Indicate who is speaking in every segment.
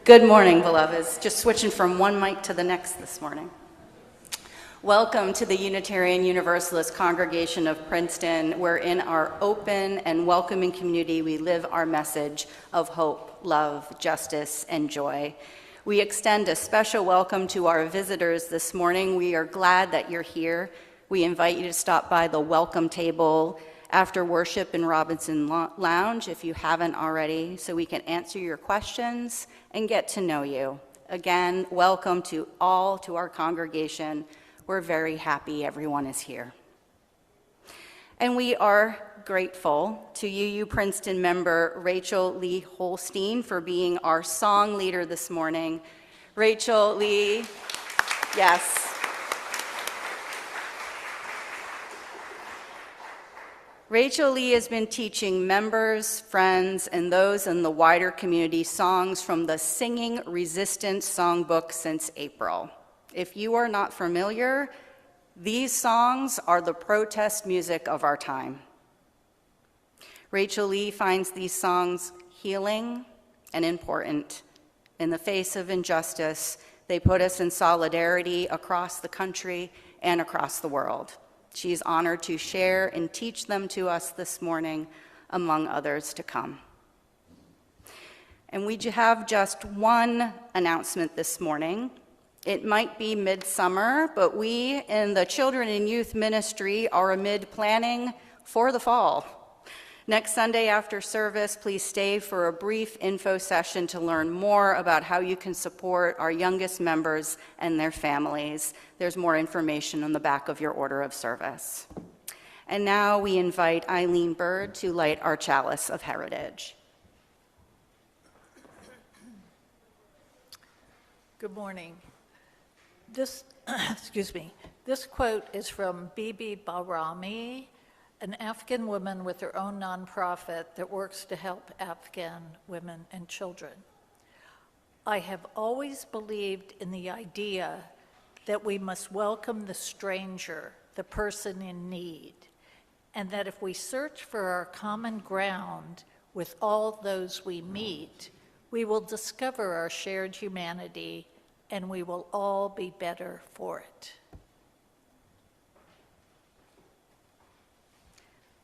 Speaker 1: Good morning, beloveds. Just switching from one mic to the next this morning. Welcome to the Unitarian Universalist Congregation of Princeton, where in our open and welcoming community we live our message of hope, love, justice, and joy. We extend a special welcome to our visitors this morning. We are glad that you're here. We invite you to stop by the welcome table after worship in Robinson Lounge, if you haven't already, so we can answer your questions and get to know you. Again, welcome to all to our congregation. We're very happy everyone is here. And we are grateful to UU Princeton member Rachel Lee Holstein for being our song leader this morning. Rachel Lee, yes. Rachel Lee has been teaching members, friends, and those in the wider community songs from the Singing Resistance songbook since April. If you are not familiar, these songs are the protest music of our time. Rachel Lee finds these songs healing and important. In the face of injustice, they put us in solidarity across the country and across the world. She's honored to share and teach them to us this morning, among others to come. And we have just one announcement this morning. It might be midsummer, but we in the Children and Youth Ministry are amid planning for the fall. Next Sunday after service, please stay for a brief info session to learn more about how you can support our youngest members and their families. There's more information on the back of your order of service. And now we invite Eileen Bird to light our chalice of heritage.
Speaker 2: Good morning. This quote is from Bibi Bahrami, an Afghan woman with her own nonprofit that works to help Afghan women and children. I have always believed in the idea that we must welcome the stranger, the person in need, and that if we search for our common ground with all those we meet, we will discover our shared humanity and we will all be better for it.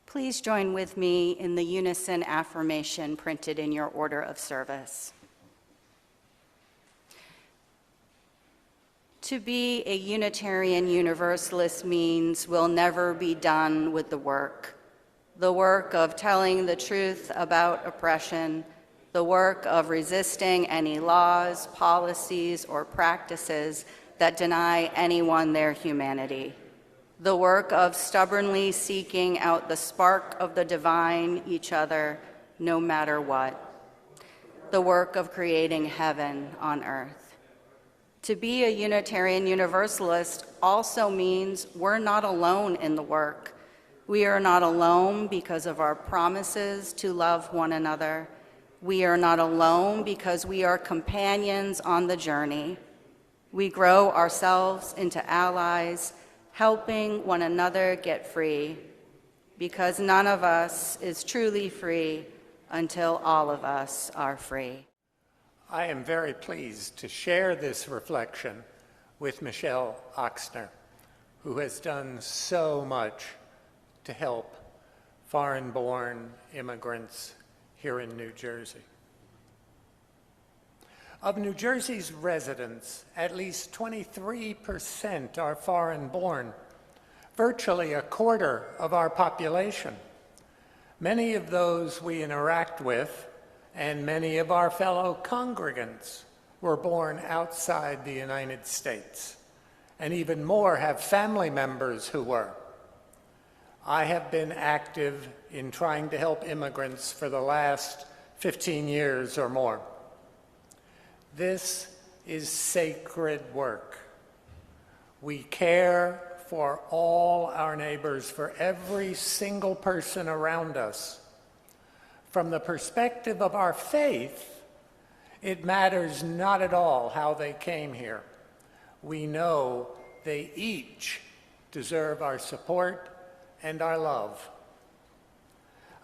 Speaker 1: Please join with me in the unison affirmation printed in your order of service. To be a Unitarian Universalist means we'll never be done with the work of telling the truth about oppression, the work of resisting any laws, policies, or practices that deny anyone their humanity. The work of stubbornly seeking out the spark of the divine each other, no matter what. The work of creating heaven on earth. To be a Unitarian Universalist also means we're not alone in the work. We are not alone because of our promises to love one another. We are not alone because we are companions on the journey. We grow ourselves into allies, helping one another get free, because none of us is truly free until all of us are free.
Speaker 3: I am very pleased to share this reflection with Michelle Oxner, who has done so much to help foreign-born immigrants here in New Jersey. Of New Jersey's residents, at least 23% are foreign-born, virtually a quarter of our population. Many of those we interact with and many of our fellow congregants were born outside the United States, and even more have family members who were. I have been active in trying to help immigrants for the last 15 years or more. This is sacred work. We care for all our neighbors, for every single person around us. From the perspective of our faith, it matters not at all how they came here. We know they each deserve our support and our love.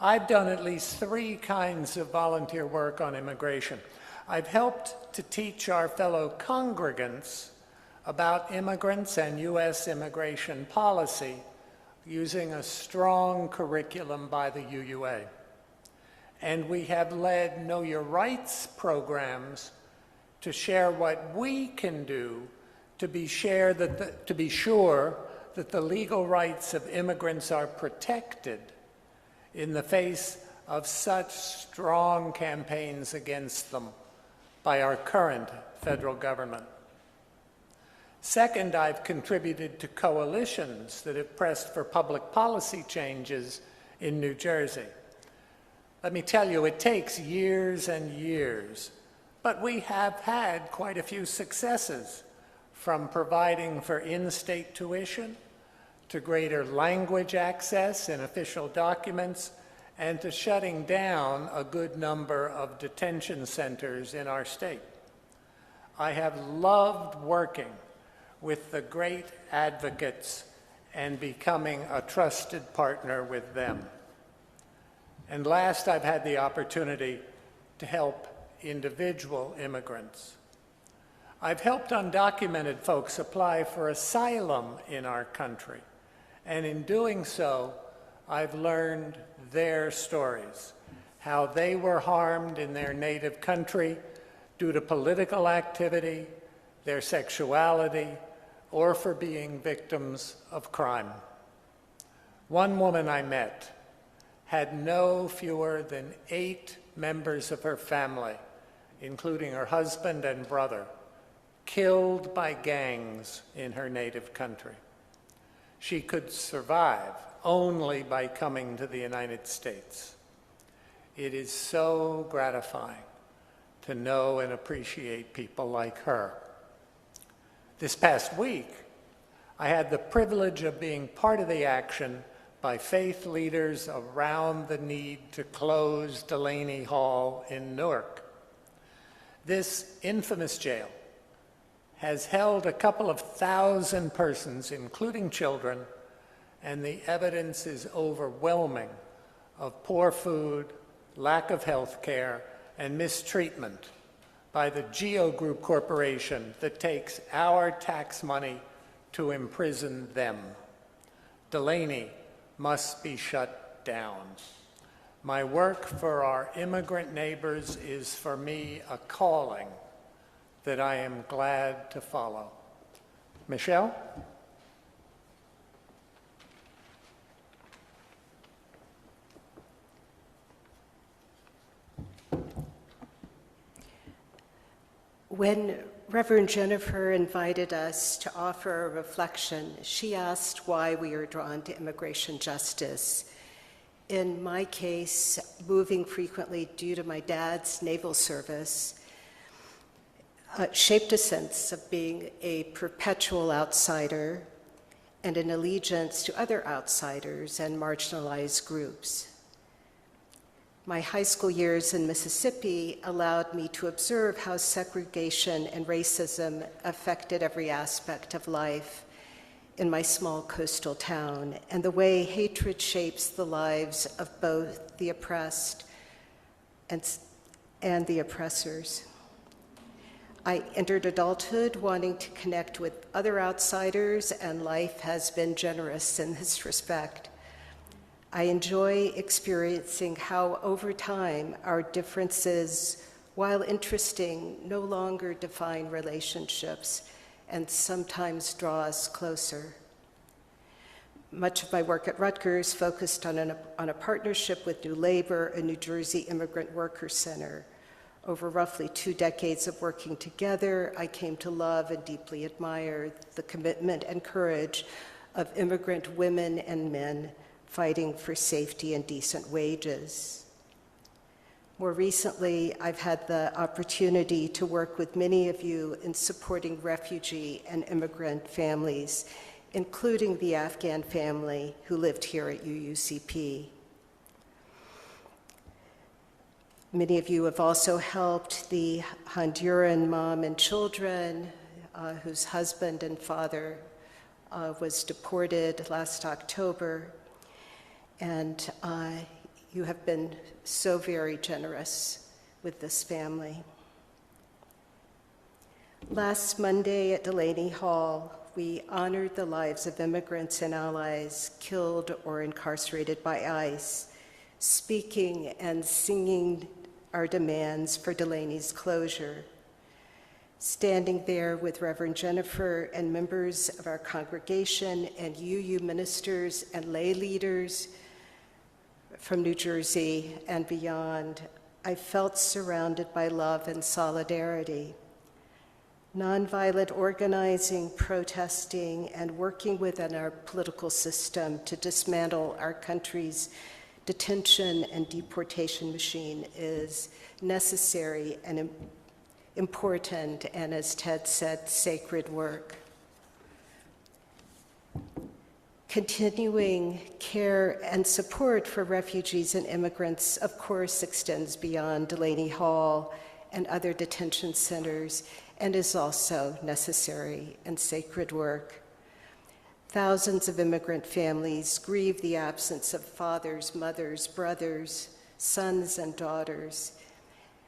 Speaker 3: I've done at least 3 kinds of volunteer work on immigration. I've helped to teach our fellow congregants about immigrants and U.S. immigration policy using a strong curriculum by the UUA. And we have led Know Your Rights programs to share what we can do to be sure that the legal rights of immigrants are protected in the face of such strong campaigns against them by our current federal government. Second, I've contributed to coalitions that have pressed for public policy changes in New Jersey. Let me tell you, it takes years and years, but we have had quite a few successes, from providing for in-state tuition to greater language access in official documents, and to shutting down a good number of detention centers in our state. I have loved working with the great advocates and becoming a trusted partner with them. And last, I've had the opportunity to help individual immigrants. I've helped undocumented folks apply for asylum in our country, and in doing so, I've learned their stories, how they were harmed in their native country due to political activity, their sexuality, or for being victims of crime. One woman I met had no fewer than 8 members of her family, including her husband and brother, killed by gangs in her native country. She could survive only by coming to the United States. It is so gratifying to know and appreciate people like her. This past week, I had the privilege of being part of the action by faith leaders around the need to close Delaney Hall in Newark. This infamous jail has held a couple of thousand persons, including children, and the evidence is overwhelming of poor food, lack of health care, and mistreatment by the Geo Group Corporation that takes our tax money to imprison them. Delaney must be shut down. My work for our immigrant neighbors is for me a calling that I am glad to follow. Michelle?
Speaker 4: When Reverend Jennifer invited us to offer a reflection, she asked why we are drawn to immigration justice. In my case, moving frequently due to my dad's naval service shaped a sense of being a perpetual outsider and an allegiance to other outsiders and marginalized groups. My high school years in Mississippi allowed me to observe how segregation and racism affected every aspect of life in my small coastal town, and the way hatred shapes the lives of both the oppressed and the oppressors. I entered adulthood wanting to connect with other outsiders, and life has been generous in this respect. I enjoy experiencing how over time our differences, while interesting, no longer define relationships and sometimes draw us closer. Much of my work at Rutgers focused on a partnership with New Labor, a New Jersey immigrant worker center. Over roughly 2 decades of working together, I came to love and deeply admire the commitment and courage of immigrant women and men fighting for safety and decent wages. More recently, I've had the opportunity to work with many of you in supporting refugee and immigrant families, including the Afghan family who lived here at UUCP. Many of you have also helped the Honduran mom and children whose husband and father was deported last October. And you have been so very generous with this family. Last Monday at Delaney Hall, we honored the lives of immigrants and allies killed or incarcerated by ICE, speaking and singing our demands for Delaney's closure. Standing there with Reverend Jennifer and members of our congregation and UU ministers and lay leaders from New Jersey and beyond, I felt surrounded by love and solidarity. Nonviolent organizing, protesting, and working within our political system to dismantle our country's detention and deportation machine is necessary and important, and as Ted said, sacred work. Continuing care and support for refugees and immigrants, of course, extends beyond Delaney Hall and other detention centers and is also necessary and sacred work. Thousands of immigrant families grieve the absence of fathers, mothers, brothers, sons, and daughters,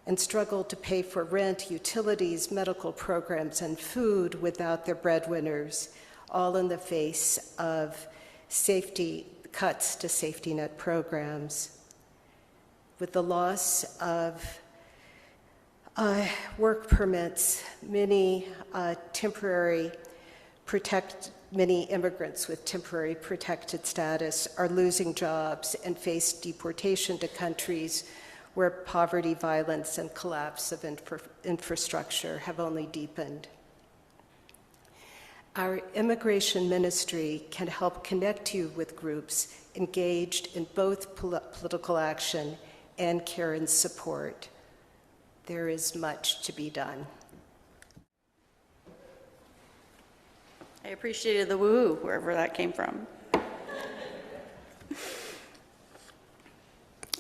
Speaker 4: and struggle to pay for rent, utilities, medical programs, and food without their breadwinners, all in the face of cuts to safety net programs. With the loss of work permits, many immigrants with temporary protected status are losing jobs and face deportation to countries where poverty, violence, and collapse of infrastructure have only deepened. Our immigration ministry can help connect you with groups engaged in both political action and care and support. There is much to be done.
Speaker 1: I appreciated the woo, wherever that came from.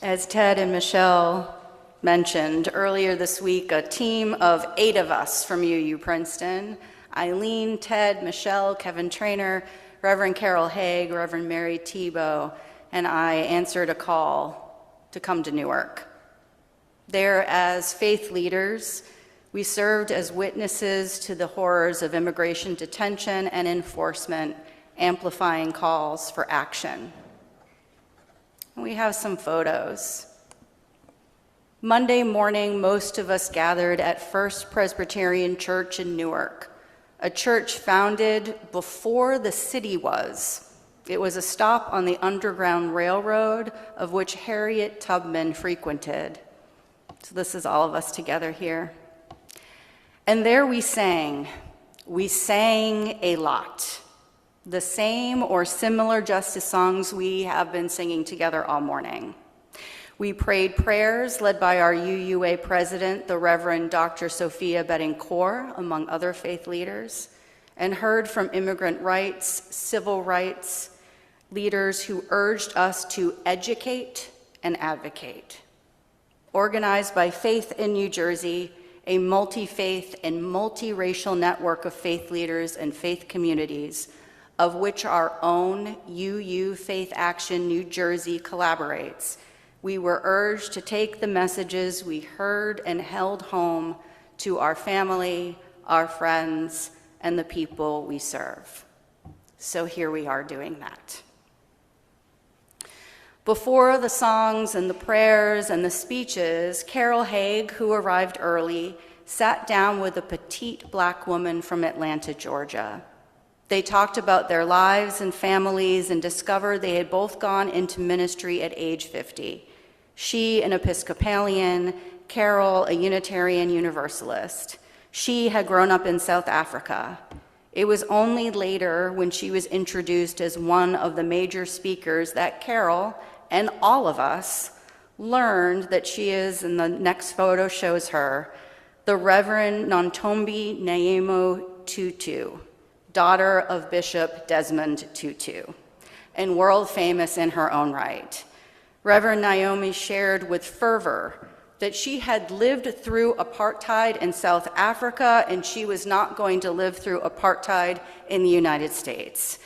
Speaker 1: As Ted and Michelle mentioned earlier this week, a team of 8 of us from UU Princeton, Eileen, Ted, Michelle, Kevin Traynor, Reverend Carol Haig, Reverend Mary Tebow, and I answered a call to come to Newark. There, as faith leaders, we served as witnesses to the horrors of immigration detention and enforcement, amplifying calls for action. We have some photos. Monday morning, most of us gathered at First Presbyterian Church in Newark, a church founded before the city was. It was a stop on the Underground Railroad, of which Harriet Tubman frequented. So this is all of us together here. And there we sang. We sang a lot. The same or similar justice songs we have been singing together all morning. We prayed prayers led by our UUA president, the Reverend Dr. Sophia Betancourt, among other faith leaders, and heard from immigrant rights, civil rights leaders who urged us to educate and advocate. Organized by Faith in New Jersey, a multi-faith and multiracial network of faith leaders and faith communities, of which our own UU Faith Action New Jersey collaborates, we were urged to take the messages we heard and held home to our family, our friends, and the people we serve. So here we are doing that. Before the songs and the prayers and the speeches, Carol Haig, who arrived early, sat down with a petite Black woman from Atlanta, Georgia. They talked about their lives and families and discovered they had both gone into ministry at age 50. She, an Episcopalian, Carol, a Unitarian Universalist. She had grown up in South Africa. It was only later, when she was introduced as one of the major speakers, that Carol and all of us learned that she is, and the next photo shows her, the Reverend Nontombi Nayemo Tutu, daughter of Bishop Desmond Tutu, and world famous in her own right. Reverend Naomi shared with fervor that she had lived through apartheid in South Africa and she was not going to live through apartheid in the United States.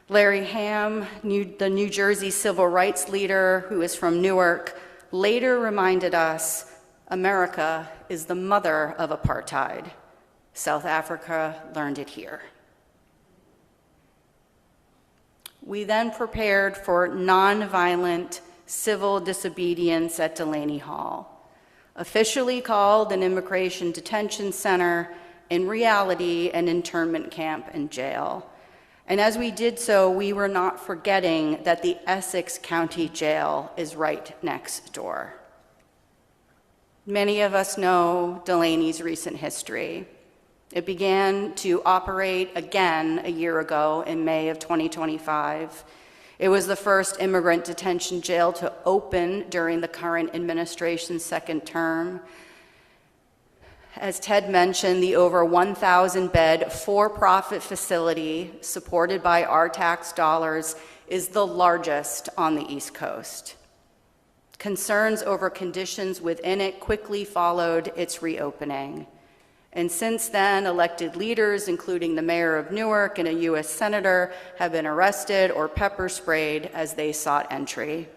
Speaker 1: Larry Ham, the New Jersey civil rights leader who is from Newark, later reminded us America is the mother of apartheid. South Africa learned it here. We then prepared for nonviolent civil disobedience at Delaney Hall, officially called an immigration detention center, in reality an internment camp and jail. And as we did so, we were not forgetting that the Essex County Jail is right next door. Many of us know Delaney's recent history. It began to operate again a year ago in May of 2025. It was the first immigrant detention jail to open during the current administration's second term. As Ted mentioned, the over 1,000-bed for-profit facility supported by our tax dollars is the largest on the East Coast. Concerns over conditions within it quickly followed its reopening. And since then, elected leaders, including the mayor of Newark and a U.S. senator, have been arrested or pepper sprayed as they sought entry.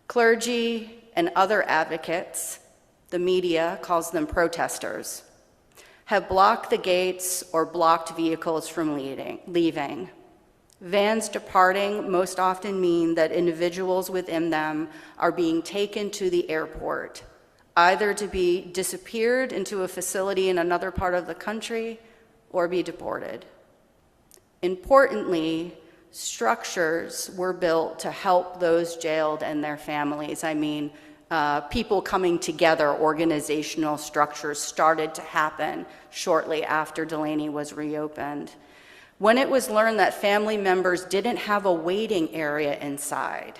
Speaker 1: Clergy and other advocates, the media calls them protesters, have blocked the gates or blocked vehicles from leaving. Vans departing most often mean that individuals within them are being taken to the airport, either to be disappeared into a facility in another part of the country or be deported. Importantly, structures were built to help those jailed and their families. People coming together, organizational structures started to happen shortly after Delaney was reopened. When it was learned that family members didn't have a waiting area inside,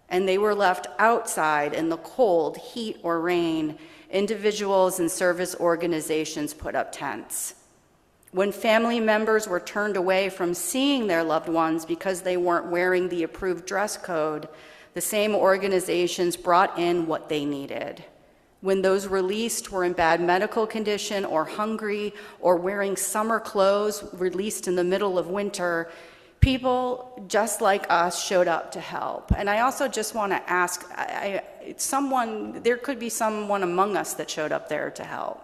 Speaker 1: and they were left outside in the cold, heat, or rain, individuals and service organizations put up tents. When family members were turned away from seeing their loved ones because they weren't wearing the approved dress code, the same organizations brought in what they needed. When those released were in bad medical condition or hungry or wearing summer clothes released in the middle of winter, people just like us showed up to help. And I also just want to ask, there could be someone among us that showed up there to help.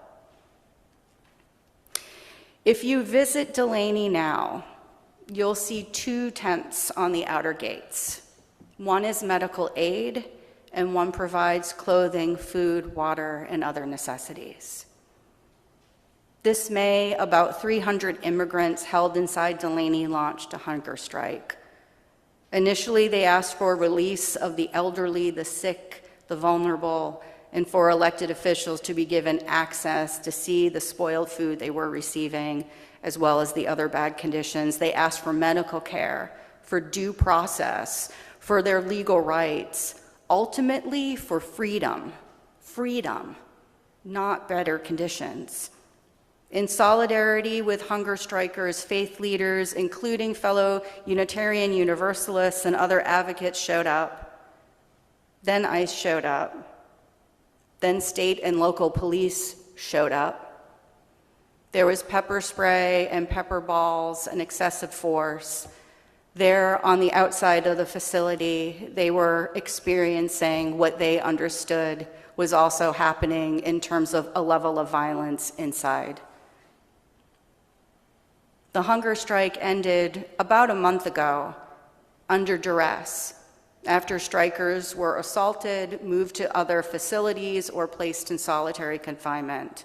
Speaker 1: If you visit Delaney now, you'll see 2 tents on the outer gates. One is medical aid, and one provides clothing, food, water, and other necessities. This May, about 300 immigrants held inside Delaney launched a hunger strike. Initially, they asked for release of the elderly, the sick, the vulnerable, and for elected officials to be given access to see the spoiled food they were receiving, as well as the other bad conditions. They asked for medical care, for due process, for their legal rights, ultimately for freedom, not better conditions. In solidarity with hunger strikers, faith leaders, including fellow Unitarian Universalists and other advocates showed up. Then ICE showed up. Then state and local police showed up. There was pepper spray and pepper balls and excessive force. There on the outside of the facility, they were experiencing what they understood was also happening in terms of a level of violence inside. The hunger strike ended about a month ago under duress after strikers were assaulted, moved to other facilities, or placed in solitary confinement.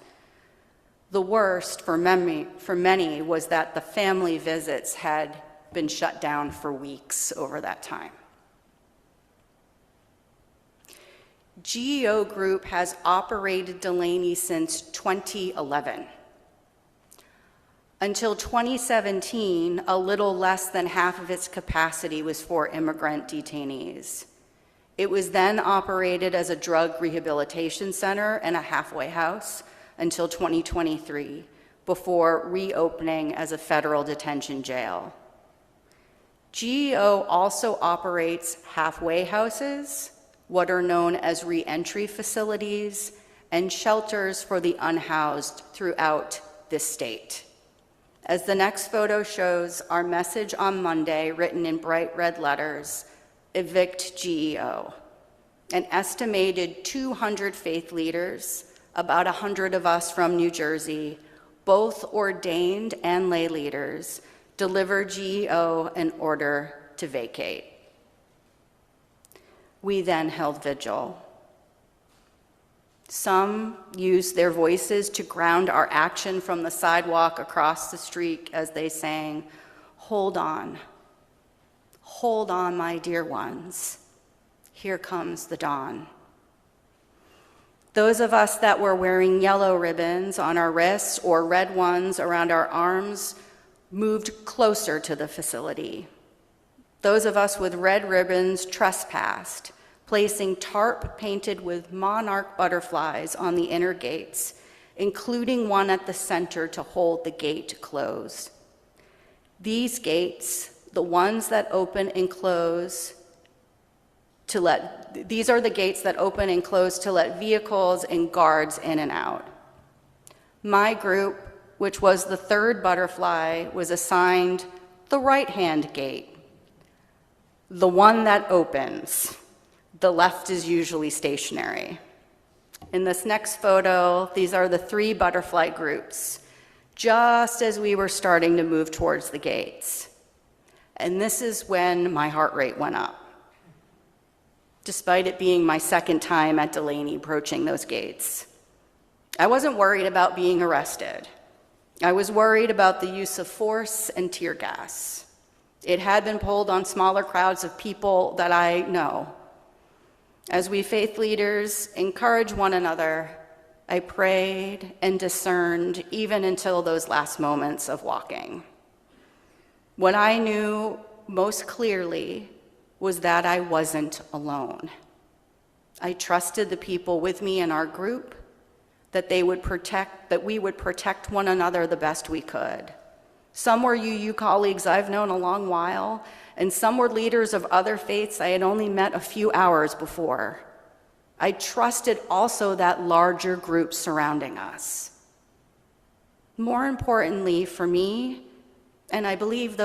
Speaker 1: The worst for many was that the family visits had been shut down for weeks over that time. GEO Group has operated Delaney since 2011. Until 2017, a little less than half of its capacity was for immigrant detainees. It was then operated as a drug rehabilitation center and a halfway house until 2023, before reopening as a federal detention jail. GEO also operates halfway houses, what are known as re-entry facilities, and shelters for the unhoused throughout this state. As the next photo shows, our message on Monday, written in bright red letters, evict GEO. An estimated 200 faith leaders, about 100 of us from New Jersey, both ordained and lay leaders, deliver GEO an order to vacate. We then held vigil. Some used their voices to ground our action from the sidewalk across the street as they sang, "Hold on, my dear ones, here comes the dawn." Those of us that were wearing yellow ribbons on our wrists or red ones around our arms moved closer to the facility. Those of us with red ribbons trespassed, placing tarp painted with monarch butterflies on the inner gates, including one at the center to hold the gate closed. These gates, the ones that open and close these are the gates that open and close to let vehicles and guards in and out. My group, which was the third butterfly, was assigned the right-hand gate, the one that opens. The left is usually stationary. In this next photo, these are the 3 butterfly groups, just as we were starting to move towards the gates. And this is when my heart rate went up, despite it being my second time at Delaney approaching those gates. I wasn't worried about being arrested. I was worried about the use of force and tear gas. It had been pulled on smaller crowds of people that I know. As we faith leaders encourage one another, I prayed and discerned even until those last moments of walking. What I knew most clearly was that I wasn't alone. I trusted the people with me in our group, that we would protect one another the best we could. Some were UU colleagues I've known a long while, and some were leaders of other faiths I had only met a few hours before. I trusted also that larger group surrounding us. More importantly for me, and I believe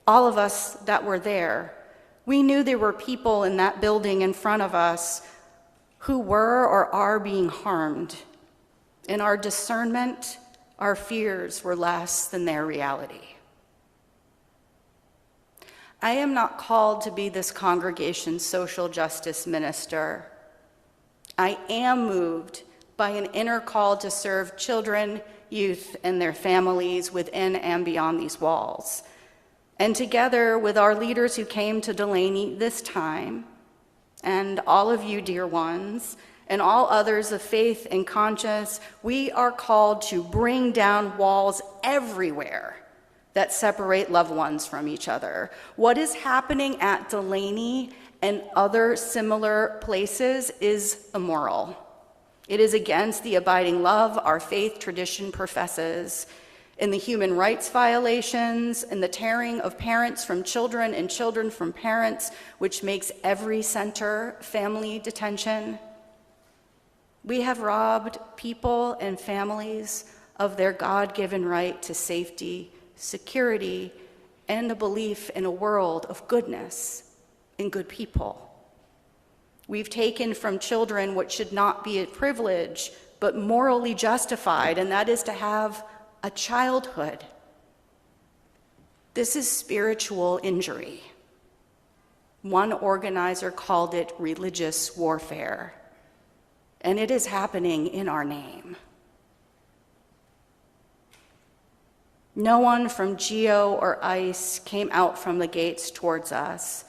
Speaker 1: all of us that were there, we knew there were people in that building in front of us who were or are being harmed. In our discernment, our fears were less than their reality. I am not called to be this congregation's social justice minister. I am moved by an inner call to serve children, youth, and their families within and beyond these walls. And together with our leaders who came to Delaney this time, and all of you, dear ones, and all others of faith and conscience, we are called to bring down walls everywhere that separate loved ones from each other. What is happening at Delaney and other similar places is immoral. It is against the abiding love our faith tradition professes. In the human rights violations, and the tearing of parents from children and children from parents, which makes every center family detention. We have robbed people and families of their God-given right to safety, security, and a belief in a world of goodness and good people. We've taken from children what should not be a privilege, but morally justified, and that is to have a childhood. This is spiritual injury. One organizer called it religious warfare, and it is happening in our name. No one from GEO or ICE came out from the gates towards us,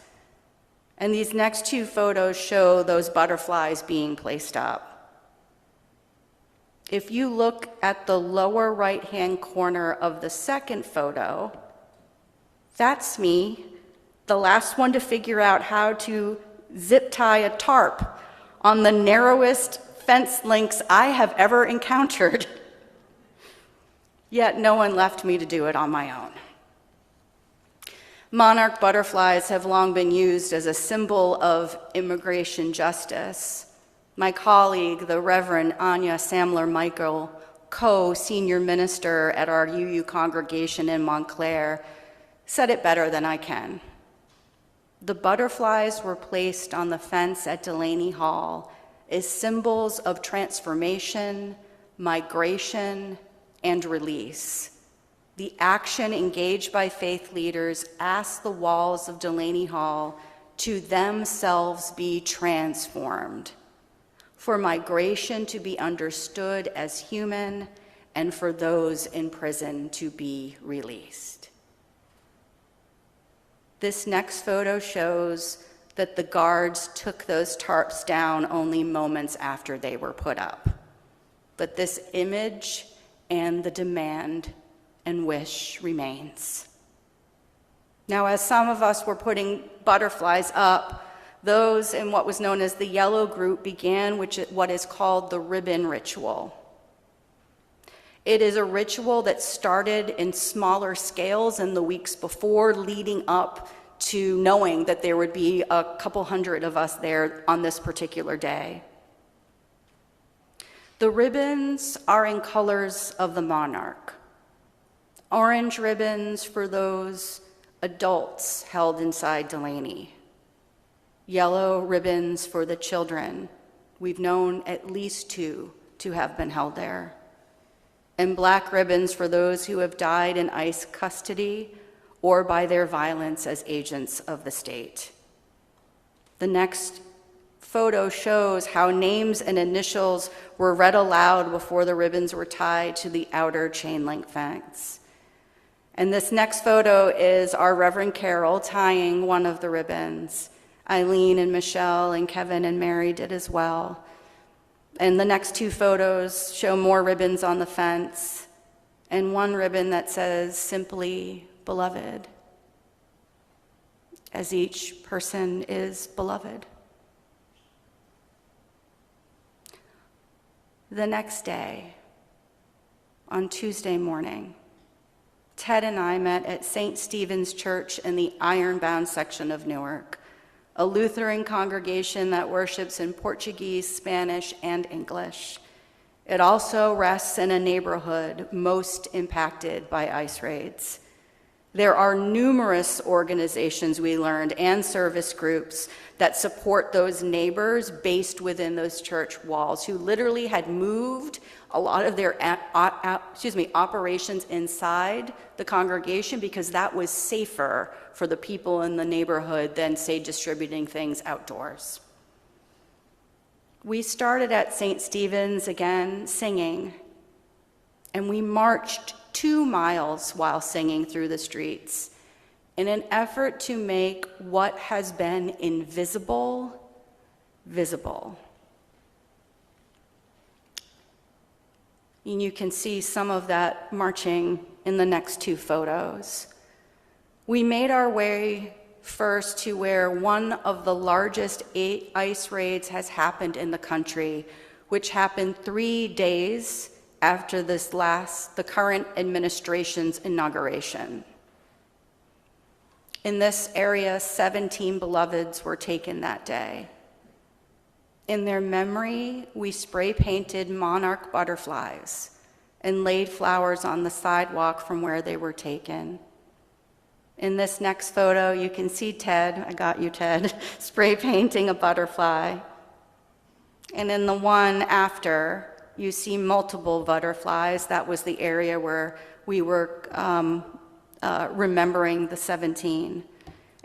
Speaker 1: and these next 2 photos show those butterflies being placed up. If you look at the lower right-hand corner of the second photo, that's me, the last one to figure out how to zip tie a tarp on the narrowest fence links I have ever encountered. Yet no one left me to do it on my own. Monarch butterflies have long been used as a symbol of immigration justice. My colleague, the Reverend Anya Samler-Michael, co-senior minister at our UU congregation in Montclair, said it better than I can. The butterflies were placed on the fence at Delaney Hall as symbols of transformation, migration, and release. The action engaged by faith leaders asked the walls of Delaney Hall to themselves be transformed, for migration to be understood as human, and for those in prison to be released. This next photo shows that the guards took those tarps down only moments after they were put up. But this image and the demand and wish remains. Now, as some of us were putting butterflies up, those in what was known as the yellow group began what is called the ribbon ritual. It is a ritual that started in smaller scales in the weeks before, leading up to knowing that there would be a couple hundred of us there on this particular day. The ribbons are in colors of the monarch. Orange ribbons for those adults held inside Delaney. Yellow ribbons for the children. We've known at least 2 to have been held there. And black ribbons for those who have died in ICE custody or by their violence as agents of the state. The next photo shows how names and initials were read aloud before the ribbons were tied to the outer chain link fence. And this next photo is our Reverend Carol tying one of the ribbons. Eileen and Michelle and Kevin and Mary did as well. And the next 2 photos show more ribbons on the fence, and one ribbon that says simply, beloved, as each person is beloved. The next day, on Tuesday morning, Ted and I met at St. Stephen's Church in the Ironbound section of Newark, a Lutheran congregation that worships in Portuguese, Spanish, and English. It also rests in a neighborhood most impacted by ICE raids. There are numerous organizations, we learned, and service groups that support those neighbors based within those church walls who literally had moved a lot of their operations inside the congregation because that was safer for the people in the neighborhood than, say, distributing things outdoors. We started at St. Stephen's again singing, and we marched 2 miles while singing through the streets in an effort to make what has been invisible visible. And you can see some of that marching in the next 2 photos. We made our way first to where one of the largest ICE raids has happened in the country, which happened 3 days after the current administration's inauguration. In this area, 17 beloveds were taken that day. In their memory, we spray painted monarch butterflies and laid flowers on the sidewalk from where they were taken. In this next photo, you can see Ted, I got you, Ted, spray painting a butterfly. And in the one after, you see multiple butterflies. That was the area where we were remembering the 17.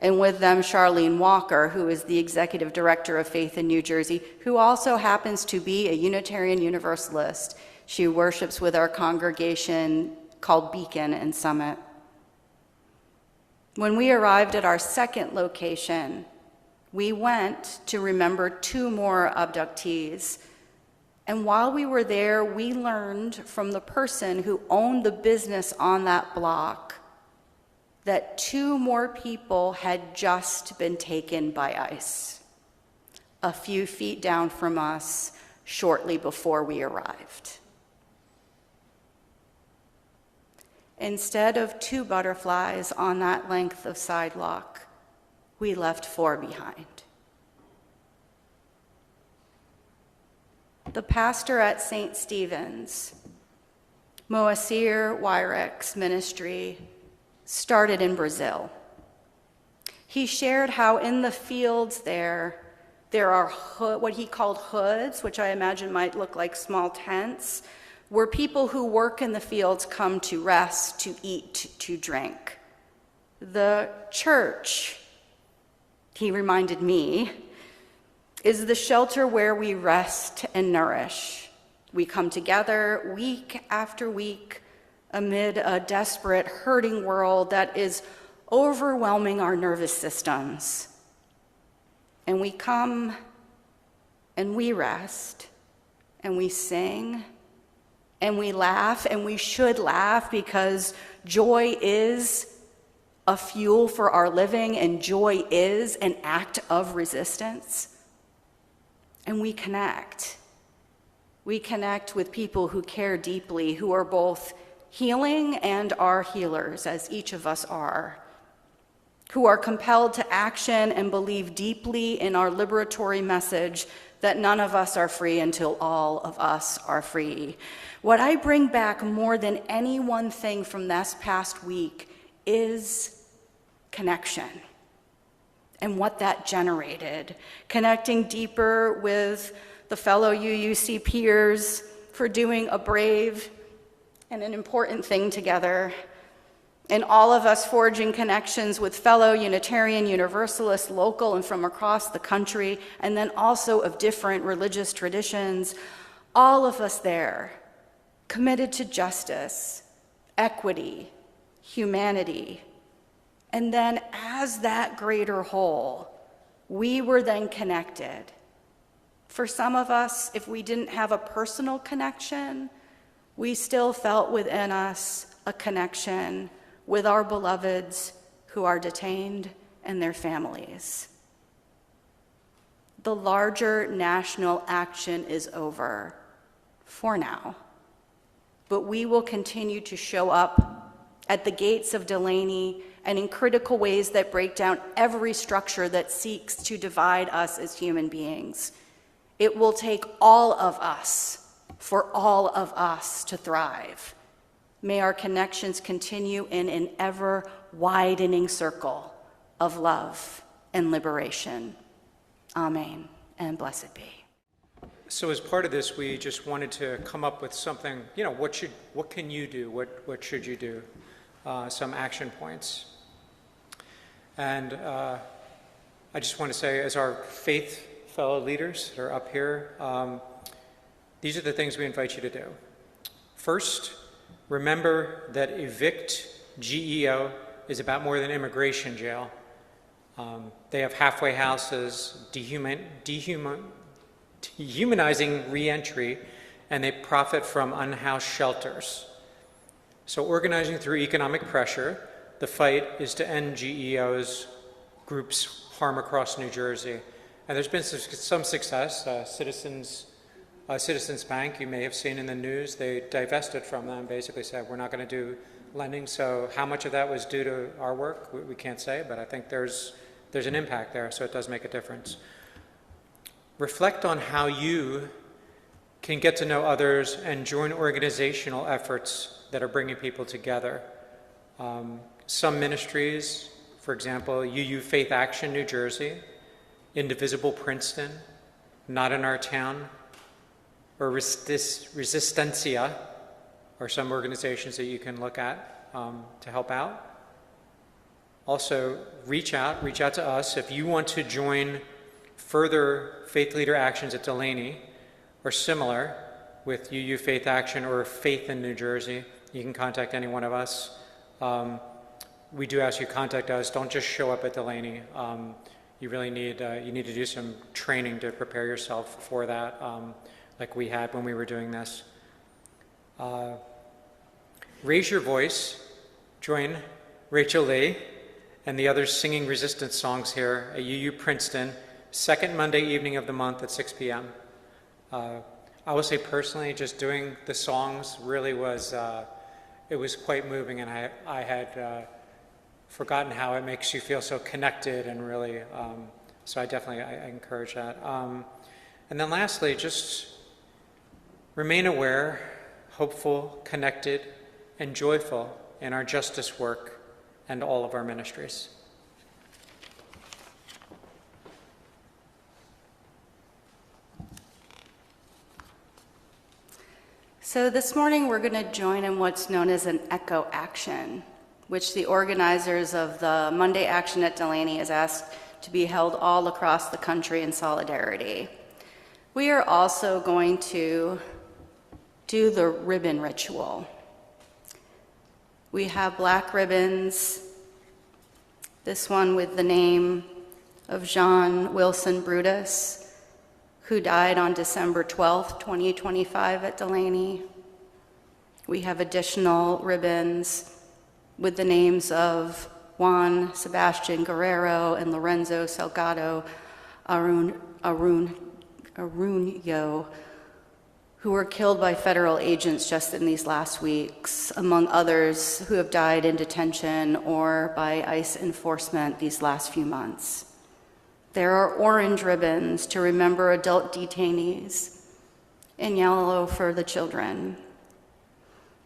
Speaker 1: And with them, Charlene Walker, who is the executive director of Faith in New Jersey, who also happens to be a Unitarian Universalist. She worships with our congregation called Beacon in Summit. When we arrived at our second location, we went to remember 2 more abductees. And while we were there, we learned from the person who owned the business on that block that 2 more people had just been taken by ICE, a few feet down from us shortly before we arrived. Instead of 2 butterflies on that length of sidewalk, we left 4 behind. The pastor at St. Stephen's, Moacir Wyrick's ministry, started in Brazil. He shared how in the fields there are what he called hoods, which I imagine might look like small tents, where people who work in the fields come to rest, to eat, to drink. The church, he reminded me, is the shelter where we rest and nourish. We come together week after week amid a desperate, hurting world that is overwhelming our nervous systems. And we come and we rest and we sing and we laugh, and we should laugh because joy is a fuel for our living, and joy is an act of resistance. And we connect. We connect with people who care deeply, who are both healing and are healers, as each of us are, who are compelled to action and believe deeply in our liberatory message that none of us are free until all of us are free. What I bring back more than any one thing from this past week is connection and what that generated. Connecting deeper with the fellow UUC peers for doing a brave and an important thing together, and all of us forging connections with fellow Unitarian Universalists, local and from across the country, and then also of different religious traditions, all of us there, committed to justice, equity, humanity. And then as that greater whole, we were then connected. For some of us, if we didn't have a personal connection, we still felt within us a connection with our beloveds who are detained and their families. The larger national action is over, for now. But we will continue to show up at the gates of Delaney and in critical ways that break down every structure that seeks to divide us as human beings. It will take all of us, for all of us to thrive. May our connections continue in an ever-widening circle of love and liberation. Amen, and blessed be.
Speaker 5: So as part of this, we just wanted to come up with something, what can you do? What should you do? Some action points. And I just want to say, as our faith fellow leaders that are up here, these are the things we invite you to do. First, remember that evict GEO is about more than immigration jail. They have halfway houses, dehumanizing reentry, and they profit from unhoused shelters. So organizing through economic pressure, the fight is to end GEO's group's harm across New Jersey. And there's been some success. Citizens Bank, you may have seen in the news, they divested from them, basically said, we're not going to do lending. So how much of that was due to our work, we can't say, but I think there's an impact there, so it does make a difference. Reflect on how you can get to know others and join organizational efforts that are bringing people together. Some ministries, for example, UU Faith Action New Jersey, Indivisible Princeton, Not in Our Town, or Resistencia, are some organizations that you can look at to help out. Also, reach out to us. If you want to join further faith leader actions at Delaney or similar with UU Faith Action or Faith in New Jersey, you can contact any one of us. We do ask you to contact us. Don't just show up at Delaney. You really need to do some training to prepare yourself for that, like we had when we were doing this. Raise your voice. Join Rachel Lee and the others singing resistance songs here at UU Princeton, second Monday evening of the month at 6 p.m. I will say personally, just doing the songs really was, it was quite moving, and I had forgotten how it makes you feel so connected and really, so I encourage that. And then lastly, just remain aware, hopeful, connected, and joyful in our justice work and all of our ministries.
Speaker 1: So this morning we're going to join in what's known as an echo action, which the organizers of the Monday Action at Delaney has asked to be held all across the country in solidarity. We are also going to do the ribbon ritual. We have black ribbons, this one with the name of John Wilson Brutus, who died on December 12th, 2025 at Delaney. We have additional ribbons with the names of Juan Sebastian Guerrero and Lorenzo Salgado Arunyo, who were killed by federal agents just in these last weeks, among others who have died in detention or by ICE enforcement these last few months. There are orange ribbons to remember adult detainees, and yellow for the children.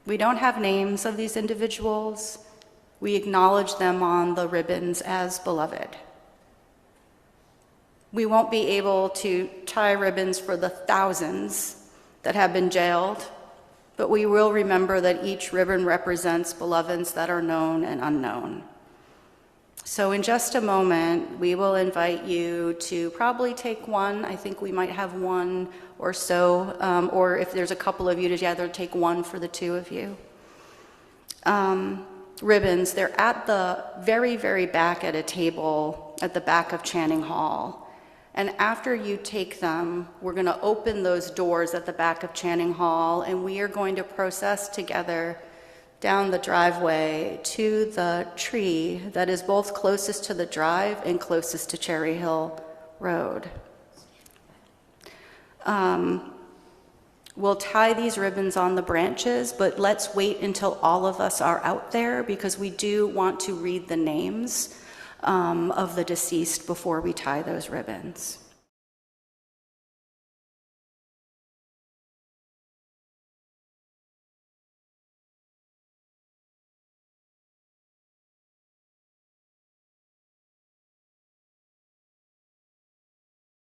Speaker 1: We don't have names of these individuals. We acknowledge them on the ribbons as beloved. We won't be able to tie ribbons for the thousands that have been jailed, but we will remember that each ribbon represents beloveds that are known and unknown. So in just a moment, we will invite you to probably take one. I think we might have one or so, or if there's a couple of you together, take one for the two of you. Ribbons, they're at the very, very back at a table at the back of Channing Hall. And after you take them, we're going to open those doors at the back of Channing Hall, and we are going to process together down the driveway to the tree that is both closest to the drive and closest to Cherry Hill Road. We'll tie these ribbons on the branches, but let's wait until all of us are out there because we do want to read the names of the deceased before we tie those ribbons.